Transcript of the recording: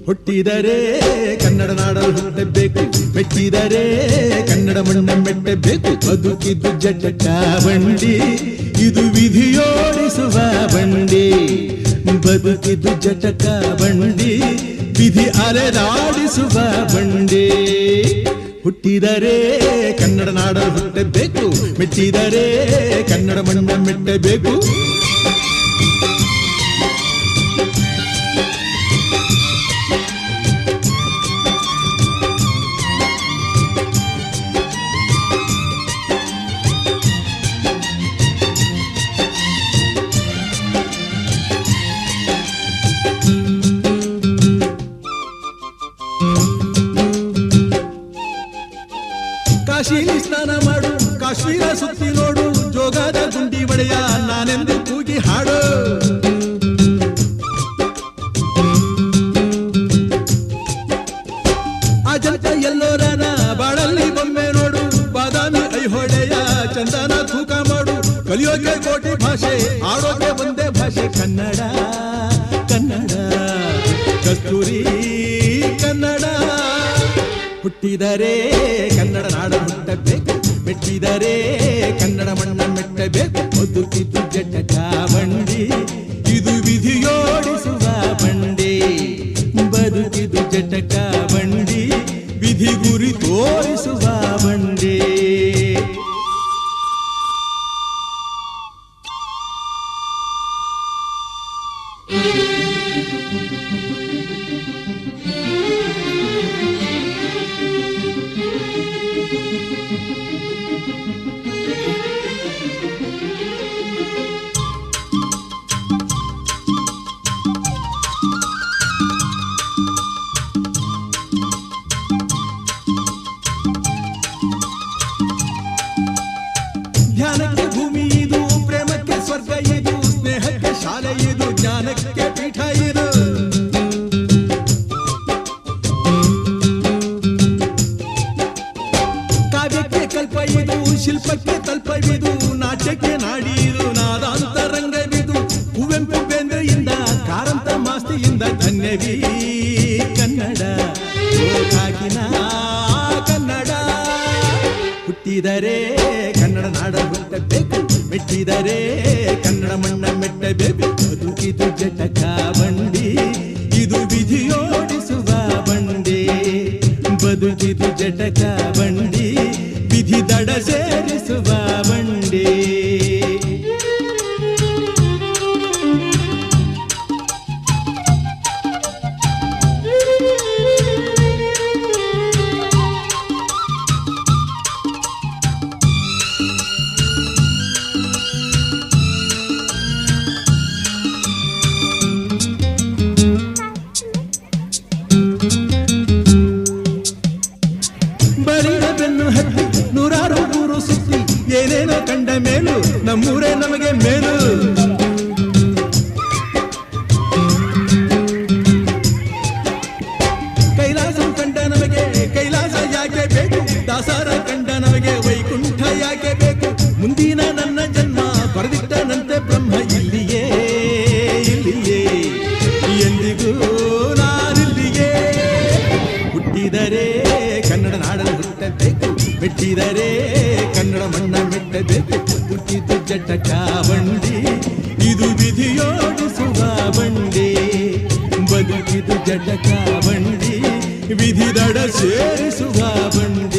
ಹುಟ್ಟಿದರೆ ಕನ್ನಡ ನಾಡಲು ಹುಟ್ಟಬೇಕು, ಮೆಚ್ಚಿದರೆ ಕನ್ನಡ ಮಣ್ಣ ಮೆಟ್ಟಬೇಕು. ಬದುಕಿದ್ದು ಜಟಕ ಬಂಡಿ, ಇದು ವಿಧಿಯೋಡಿಸುವ ಬಂಡಿ. ಬದುಕಿದ್ದು ಜಟಕ ಬಂಡಿ, ವಿಧಿ ಅಲೆದಾಡಿಸುವ ಬಂಡಿ. ಹುಟ್ಟಿದರೆ ಕನ್ನಡ ನಾಡಲು ಹುಟ್ಟಬೇಕು, ಮೆಚ್ಚಿದರೆ ಕನ್ನಡ ಮಣ್ಣ ಮೆಟ್ಟಬೇಕು. ಕಾಶಿಲಿ ಸ್ನಾನ ಮಾಡು, ಕಾಶ್ಮೀರ ಸುತ್ತಿ ನೋಡು, ಜೋಗದ ಗುಂಡಿ ಒಡೆಯ ನಾನೆಂದು ಕೂಗಿ ಹಾಡು. ಅಜಂತ ಎಲ್ಲೋರನ ಬಾಳಲ್ಲಿ ಬೊಮ್ಮೆ ನೋಡು, ಬಾದಾಮಿ ಐಹೊಳೆಯ ಚಂದನ ತೂಕ ಮಾಡು. ಕಲಿಯೋಕೆ ಕೋಟಿ ಭಾಷೆ, ಆಡೋಕೆ ಒಂದೇ ಭಾಷೆ ಕನ್ನಡ. ಕನ್ನಡ ಕಸ್ತೂರಿ ಕನ್ನಡ. ಹುಟ್ಟಿದರೆ ಕನ್ನಡ ನಾಡು ಹುಟ್ಟಬೇಕು, ಮೆಟ್ಟಿದರೆ ಕನ್ನಡ ಮಣ್ಣ ಮೆಟ್ಟಬೇಕು. ಬದುಕಿದ್ದು ಜಟಕ ಬಂಡಿ, ಇದು ವಿಧಿಯೋಡಿಸುವ ಬಂಡಿ. ಬದುಕಿದ್ದು ಜಟಕ ಬಂಡಿ, ವಿಧಿ ಗುರಿ ತೋರಿಸುವ ಬಂಡಿ. ಧ್ಯಾನಕ್ಕೆ ಭೂಮಿ ಇದು, ಪ್ರೇಮಕ್ಕೆ ಸ್ವರ್ಗ ಇದು, ಸ್ನೇಹಕ್ಕೆ ಶಾಲೆ ಇದು, ಜ್ಞಾನಕ್ಕೆ ಪೀಠ ಇದು. ಕಾವ್ಯಕ್ಕೆ ಕಲ್ಪ ಇದು, ಶಿಲ್ಪಕ್ಕೆ ತಲ್ಪವಿದು, ನಾಟ್ಯಕ್ಕೆ ನಾಡಿ ಇದು, ನಾದಾಂತರಂಗವಿದು. ಕುವೆಂಪು ಬೇಂದ್ರೆಯಿಂದ ಕಾರಂತ ಮಾಸ್ತಿಯಿಂದ ಧನ್ಯವೀ ಕನ್ನಡ, ಕಾಗಿನ ಕನ್ನಡ. ಹುಟ್ಟಿದರೆ ಕನ್ನಡ ನಾಡ ಹುಟ್ಟಬೇಕು, ಮೆಟ್ಟಿದರೆ ಕನ್ನಡ ಮಣ್ಣ ಮೆಟ್ಟಬೇಕು. ಬದುಕಿದು ಜಟಕ ಬಂಡಿ, ಇದು ವಿಧಿಯೋಡಿಸುವ ಬಂಡಿ. ಬದುಕಿದು ಜಟಕ ಬಂಡಿ, ವಿಧಿ ದಡ ಸೇರಿಸುವ ಬಂಡಿ. ಬಳಿದ ಬೆನ್ನು ಹತ್ತಿ ನೂರಾರು ಊರು ಸುತ್ತಿ, ಏನೇನೋ ಕಂಡ ಮೇಲು ನಮ್ಮೂರೇ ನಮಗೆ ಮೇಲು. ಕೈಲಾಸ ಕಂಡ ನಮಗೆ ಕೈಲಾಸ ಯಾಕೆ ಬೇಕು, ದಾಸರ ಕಂಡ ನಮಗೆ ವೈಕುಂಠ ಯಾಕೆ ಬೇಕು. ಮುಂದಿನ ನನ್ನ ಜನ್ಮ ಬರೆದಿಟ್ಟನಂತೆ ಬ್ರಹ್ಮ ಇಲ್ಲಿಯೇ ಇಲ್ಲಿಯೇ, ಎಂದಿಗೂ ನಾನಿಲ್ಲಿಯೇ. ಹುಟ್ಟಿದರೆ ಕನ್ನಡ ನಾಡಲು ಹುಟ್ಟಬೇಕು, ಮೆಟ್ಟಿದರೆ ಕನ್ನಡ ಮಣ್ಣ ಮೆಟ್ಟಬೇಕು. ಹುಟ್ಟಿದ್ದು ಜಟಕ ಬಂಡಿ, ಇದು ವಿಧಿಯೋಡಿಸುವ ಬಂಡಿ. ಬದುಕಿದು ಜಟಕ ಬಂಡಿ, ವಿಧಿ ದಡ ಸೇರಿಸುವ ಬಂಡಿ.